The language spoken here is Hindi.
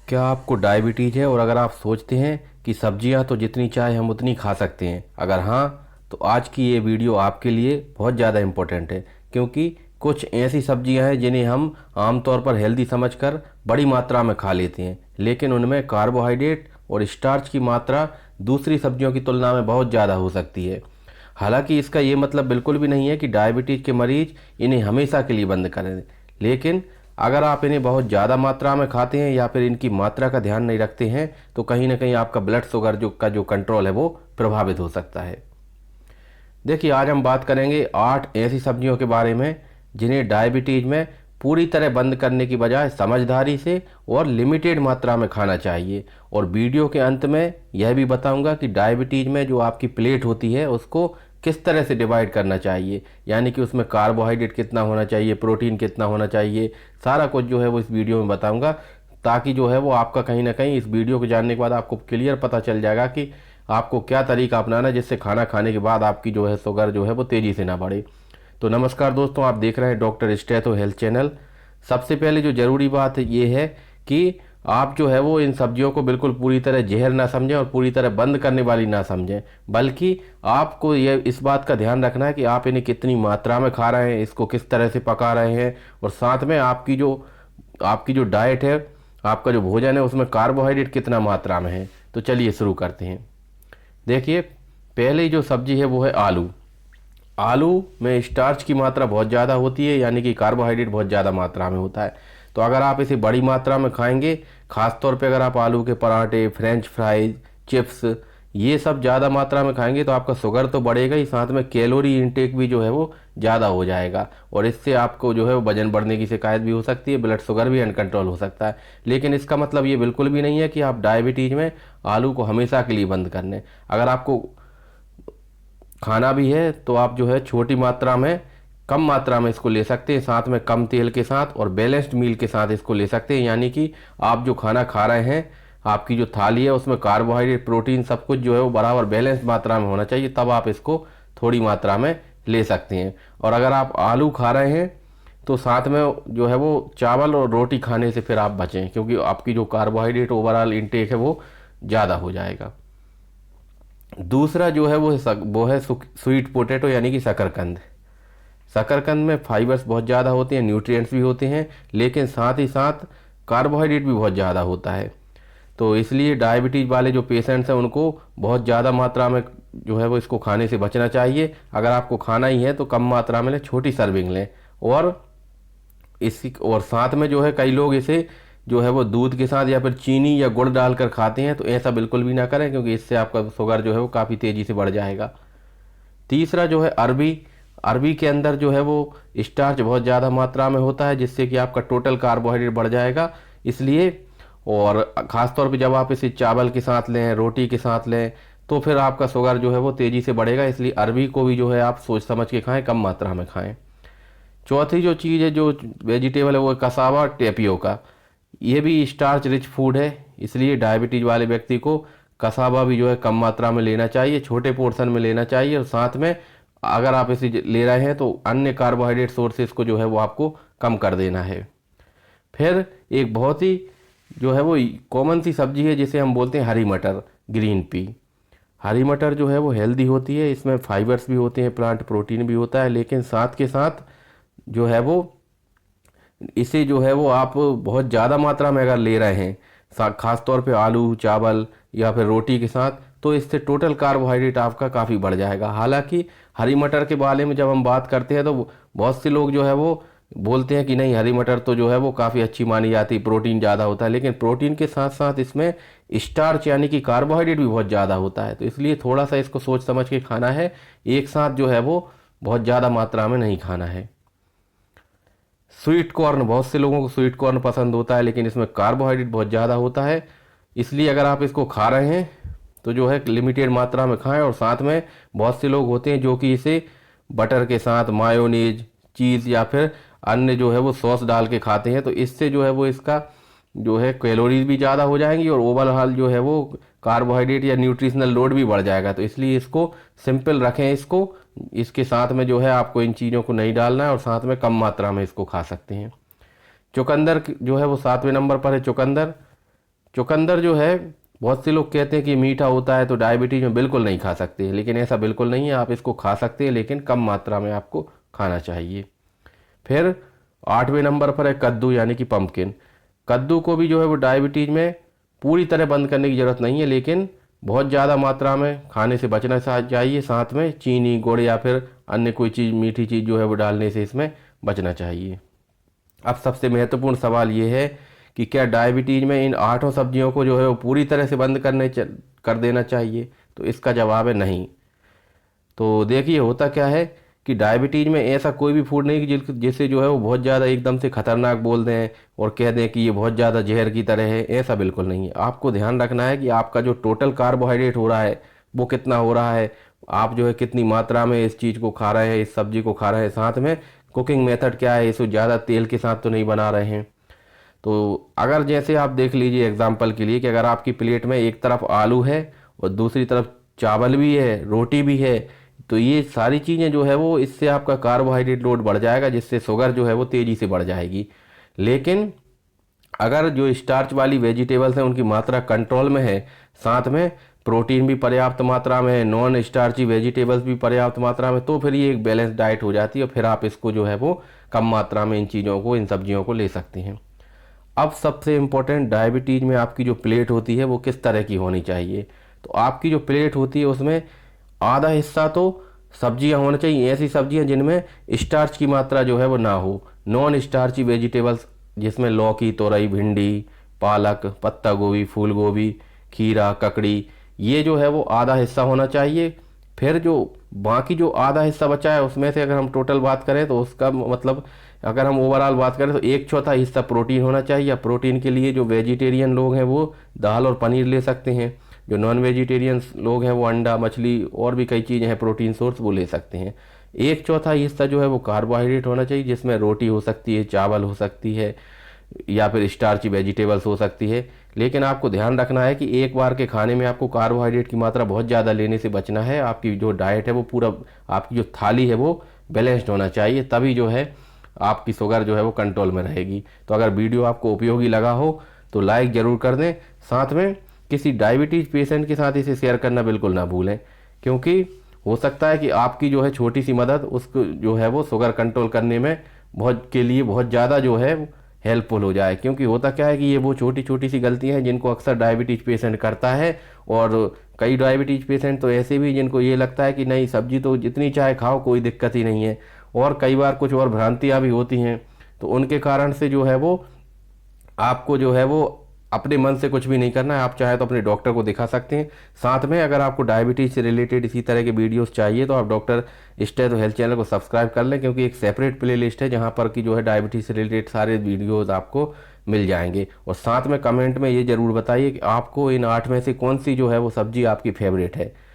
क्या आपको डायबिटीज़ है और अगर आप सोचते हैं कि सब्जियां तो जितनी चाहे हम उतनी खा सकते हैं, अगर हाँ तो आज की ये वीडियो आपके लिए बहुत ज़्यादा इम्पोर्टेंट है। क्योंकि कुछ ऐसी सब्जियां हैं जिन्हें हम आमतौर पर हेल्दी समझकर बड़ी मात्रा में खा लेते हैं, लेकिन उनमें कार्बोहाइड्रेट और स्टार्च की मात्रा दूसरी सब्जियों की तुलना में बहुत ज़्यादा हो सकती है। हालांकि इसका ये मतलब बिल्कुल भी नहीं है कि डायबिटीज़ के मरीज इन्हें हमेशा के लिए बंद करें, लेकिन अगर आप इन्हें बहुत ज़्यादा मात्रा में खाते हैं या फिर इनकी मात्रा का ध्यान नहीं रखते हैं तो कहीं ना कहीं आपका ब्लड शुगर जो कंट्रोल है वो प्रभावित हो सकता है। देखिए, आज हम बात करेंगे 8 ऐसी सब्जियों के बारे में जिन्हें डायबिटीज़ में पूरी तरह बंद करने की बजाय समझदारी से और लिमिटेड मात्रा में खाना चाहिए। और वीडियो के अंत में यह भी बताऊंगा कि डायबिटीज़ में जो आपकी प्लेट होती है उसको किस तरह से डिवाइड करना चाहिए, यानी कि उसमें कार्बोहाइड्रेट कितना होना चाहिए, प्रोटीन कितना होना चाहिए, सारा कुछ जो है वो इस वीडियो में बताऊंगा। ताकि जो है वो आपका कहीं ना कहीं इस वीडियो को जानने के बाद आपको क्लियर पता चल जाएगा कि आपको क्या तरीका अपनाना है जिससे खाना खाने के बाद आपकी जो है शुगर जो है वो तेज़ी से ना बढ़े। तो नमस्कार दोस्तों, आप देख रहे हैं डॉक्टर स्टेथो हेल्थ चैनल। सबसे पहले जो ज़रूरी बात ये है कि आप जो है वो इन सब्जियों को बिल्कुल पूरी तरह जहर ना समझें और पूरी तरह बंद करने वाली ना समझें, बल्कि आपको ये इस बात का ध्यान रखना है कि आप इन्हें कितनी मात्रा में खा रहे हैं, इसको किस तरह से पका रहे हैं, और साथ में आपकी जो डाइट है, आपका जो भोजन है उसमें कार्बोहाइड्रेट कितना मात्रा में है। तो चलिए शुरू करते हैं। देखिए, पहली जो सब्जी है वो है आलू। आलू में स्टार्च की मात्रा बहुत ज़्यादा होती है, यानी कि कार्बोहाइड्रेट बहुत ज़्यादा मात्रा में होता है। तो अगर आप इसे बड़ी मात्रा में खाएंगे, ख़ास तौर पे अगर आप आलू के पराठे, फ्रेंच फ्राइज, चिप्स ये सब ज़्यादा मात्रा में खाएंगे तो आपका शुगर तो बढ़ेगा ही, साथ में कैलोरी इनटेक भी जो है वो ज़्यादा हो जाएगा, और इससे आपको जो है वो वजन बढ़ने की शिकायत भी हो सकती है, ब्लड शुगर भी अनकंट्रोल हो सकता है। लेकिन इसका मतलब ये बिल्कुल भी नहीं है कि आप डायबिटीज़ में आलू को हमेशा के लिए बंद कर लें। अगर आपको खाना भी है तो आप जो है छोटी मात्रा में, कम मात्रा में इसको ले सकते हैं, साथ में कम तेल के साथ और बैलेंस्ड मील के साथ इसको ले सकते हैं। यानी कि आप जो खाना खा रहे हैं, आपकी जो थाली है उसमें कार्बोहाइड्रेट, प्रोटीन सब कुछ जो है वो बराबर बैलेंस मात्रा में होना चाहिए, तब आप इसको थोड़ी मात्रा में ले सकते हैं। और अगर आप आलू खा रहे हैं तो साथ में जो है वो चावल और रोटी खाने से फिर आप बचें, क्योंकि आपकी जो कार्बोहाइड्रेट ओवरऑल इनटेक है वो ज़्यादा हो जाएगा। दूसरा जो है वो है स्वीट पोटैटो, यानी कि शकरकंद। शकरकंद में फाइबर्स बहुत ज़्यादा होते हैं, न्यूट्रिएंट्स भी होते हैं, लेकिन साथ ही साथ कार्बोहाइड्रेट भी बहुत ज़्यादा होता है। तो इसलिए डायबिटीज़ वाले जो पेशेंट्स हैं उनको बहुत ज़्यादा मात्रा में जो है वो इसको खाने से बचना चाहिए। अगर आपको खाना ही है तो कम मात्रा में लें, छोटी सर्विंग लें। और साथ में जो है कई लोग इसे जो है वो दूध के साथ या फिर चीनी या गुड़ डालकर खाते हैं, तो ऐसा बिल्कुल भी ना करें, क्योंकि इससे आपका शुगर जो है वो काफ़ी तेज़ी से बढ़ जाएगा। तीसरा जो है अरबी। अरबी के अंदर जो है वो स्टार्च बहुत ज़्यादा मात्रा में होता है, जिससे कि आपका टोटल कार्बोहाइड्रेट बढ़ जाएगा। इसलिए, और ख़ास तौर पे जब आप इसे चावल के साथ लें, रोटी के साथ लें, तो फिर आपका शुगर जो है वो तेज़ी से बढ़ेगा। इसलिए अरबी को भी जो है आप सोच समझ के खाएं, कम मात्रा में खाएं। चौथी जो चीज़ है, जो वेजिटेबल है, वो है कसावा टेपियोका। ये भी स्टार्च रिच फूड है, इसलिए डायबिटीज़ वाले व्यक्ति को कसावा भी जो है कम मात्रा में लेना चाहिए, छोटे पोर्शन में लेना चाहिए। और साथ में अगर आप इसे ले रहे हैं तो अन्य कार्बोहाइड्रेट सोर्सेज को जो है वो आपको कम कर देना है। फिर एक बहुत ही जो है वो कॉमन सी सब्जी है जिसे हम बोलते हैं हरी मटर, ग्रीन पी। हरी मटर जो है वो हेल्दी होती है, इसमें फाइबर्स भी होते हैं, प्लांट प्रोटीन भी होता है, लेकिन साथ के साथ जो है वो इसे जो है वो आप बहुत ज़्यादा मात्रा में अगर ले रहे हैं, ख़ास तौर पे आलू, चावल या फिर रोटी के साथ, तो इससे टोटल कार्बोहाइड्रेट आपका काफ़ी बढ़ जाएगा। हालांकि हरी मटर के बारे में जब हम बात करते हैं तो बहुत से लोग जो है वो बोलते हैं कि नहीं, हरी मटर तो जो है वो काफ़ी अच्छी मानी जाती है, प्रोटीन ज़्यादा होता है, लेकिन प्रोटीन के साथ साथ इसमें स्टार्च यानी कि कार्बोहाइड्रेट भी बहुत ज़्यादा होता है। तो इसलिए थोड़ा सा इसको सोच समझ के खाना है, एक साथ जो है वो बहुत ज़्यादा मात्रा में नहीं खाना है। स्वीट कॉर्न, बहुत से लोगों को स्वीट कॉर्न पसंद होता है, लेकिन इसमें कार्बोहाइड्रेट बहुत ज़्यादा होता है। इसलिए अगर आप इसको खा रहे हैं तो जो है लिमिटेड मात्रा में खाएं। और साथ में बहुत से लोग होते हैं जो कि इसे बटर के साथ, मायोनीज, चीज़ या फिर अन्य जो है वो सॉस डाल के खाते हैं, तो इससे जो है वो इसका जो है कैलोरीज भी ज़्यादा हो जाएंगी और ओवरऑल जो है वो कार्बोहाइड्रेट या न्यूट्रिशनल लोड भी बढ़ जाएगा। तो इसलिए इसको सिंपल रखें, इसके साथ में जो है आपको इन चीज़ों को नहीं डालना है, और साथ में कम मात्रा में इसको खा सकते हैं। चुकंदर जो है वो 7वें नंबर पर है, चुकंदर। चुकंदर जो है, बहुत से लोग कहते हैं कि मीठा होता है तो डायबिटीज में बिल्कुल नहीं खा सकते, लेकिन ऐसा बिल्कुल नहीं है। आप इसको खा सकते हैं, लेकिन कम मात्रा में आपको खाना चाहिए। फिर 8वें नंबर पर है कद्दू यानी कि पम्पकिन। कद्दू को भी जो है वो डायबिटीज में पूरी तरह बंद करने की ज़रूरत नहीं है, लेकिन बहुत ज़्यादा मात्रा में खाने से बचना चाहिए। साथ में चीनी, गुड़ या फिर अन्य कोई चीज़, मीठी चीज़ जो है वो डालने से इसमें बचना चाहिए। अब सबसे महत्वपूर्ण सवाल ये है कि क्या डायबिटीज में इन 8 सब्जियों को जो है वो पूरी तरह से बंद कर देना चाहिए? तो इसका जवाब है नहीं। तो देखिए, होता क्या है कि डायबिटीज में ऐसा कोई भी फूड नहीं कि जिसे जो है वो बहुत ज़्यादा एकदम से खतरनाक बोल दें और कह दें कि ये बहुत ज़्यादा जहर की तरह है। ऐसा बिल्कुल नहीं है। आपको ध्यान रखना है कि आपका जो टोटल कार्बोहाइड्रेट हो रहा है वो कितना हो रहा है, आप जो है कितनी मात्रा में इस चीज़ को खा रहे हैं, इस सब्जी को खा रहे हैं। साथ में कुकिंग मेथड क्या है, इसको ज़्यादा तेल के साथ तो नहीं बना रहे हैं। तो अगर जैसे आप देख लीजिए एग्जाम्पल के लिए कि अगर आपकी प्लेट में एक तरफ आलू है और दूसरी तरफ चावल भी है, रोटी भी है, तो ये सारी चीज़ें जो है वो, इससे आपका कार्बोहाइड्रेट लोड बढ़ जाएगा, जिससे शुगर जो है वो तेज़ी से बढ़ जाएगी। लेकिन अगर जो स्टार्च वाली वेजिटेबल्स हैं उनकी मात्रा कंट्रोल में है, साथ में प्रोटीन भी पर्याप्त मात्रा में है, नॉन स्टार्ची वेजिटेबल्स भी पर्याप्त मात्रा में, तो फिर ये एक बैलेंस डाइट हो जाती है और फिर आप इसको जो है वो कम मात्रा में इन चीज़ों को, इन सब्जियों को ले सकते हैं। अब सबसे इम्पोर्टेंट, डायबिटीज में आपकी जो प्लेट होती है वो किस तरह की होनी चाहिए? तो आपकी जो प्लेट होती है उसमें आधा हिस्सा तो सब्जियां होना चाहिए, ऐसी सब्जियां जिनमें स्टार्च की मात्रा जो है वो ना हो। नॉन स्टार्ची वेजिटेबल्स जिसमें लौकी, तोरई, भिंडी, पालक, पत्ता गोभी, फूल गोभी, खीरा, ककड़ी, ये जो है वो आधा हिस्सा होना चाहिए। फिर जो बाकी जो आधा हिस्सा बचा है उसमें से अगर हम टोटल बात करें तो उसका मतलब, अगर हम ओवरऑल बात करें तो 1/4 हिस्सा प्रोटीन होना चाहिए। प्रोटीन के लिए जो वेजिटेरियन लोग हैं वो दाल और पनीर ले सकते हैं, जो नॉन वेजिटेरियन लोग हैं वो अंडा, मछली और भी कई चीज़ें हैं प्रोटीन सोर्स, वो ले सकते हैं। 1/4 हिस्सा जो है वो कार्बोहाइड्रेट होना चाहिए, जिसमें रोटी हो सकती है, चावल हो सकती है या फिर स्टार्ची वेजिटेबल्स हो सकती है। लेकिन आपको ध्यान रखना है कि एक बार के खाने में आपको कार्बोहाइड्रेट की मात्रा बहुत ज़्यादा लेने से बचना है। आपकी जो डाइट है वो पूरा, आपकी जो थाली है वो बैलेंस्ड होना चाहिए, तभी जो है आपकी शुगर जो है वो कंट्रोल में रहेगी। तो अगर वीडियो आपको उपयोगी लगा हो तो लाइक ज़रूर कर दें। साथ में किसी डायबिटीज़ पेशेंट के साथ इसे शेयर करना बिल्कुल ना भूलें, क्योंकि हो सकता है कि आपकी जो है छोटी सी मदद उसको जो है वो शुगर कंट्रोल करने में बहुत ज़्यादा जो है हेल्पफुल हो जाए। क्योंकि होता क्या है कि ये वो छोटी छोटी सी गलतियां हैं जिनको अक्सर डायबिटीज पेशेंट करता है, और कई डायबिटीज पेशेंट तो ऐसे भी जिनको ये लगता है कि नहीं, सब्जी तो जितनी चाहे खाओ, कोई दिक्कत ही नहीं है, और कई बार कुछ और भ्रांतियां भी होती हैं। तो उनके कारण से जो है वो आपको जो है वो अपने मन से कुछ भी नहीं करना है। आप चाहे तो अपने डॉक्टर को दिखा सकते हैं। साथ में अगर आपको डायबिटीज़ से रिलेटेड इसी तरह के वीडियोस चाहिए तो आप डॉक्टर स्टेथो हेल्थ चैनल को सब्सक्राइब कर लें, क्योंकि एक सेपरेट प्ले लिस्ट है जहाँ पर कि जो है डायबिटीज़ से रिलेटेड सारे वीडियोज़ आपको मिल जाएंगे। और साथ में कमेंट में ये ज़रूर बताइए कि आपको इन 8 में से कौन सी जो है वो सब्जी आपकी फेवरेट है।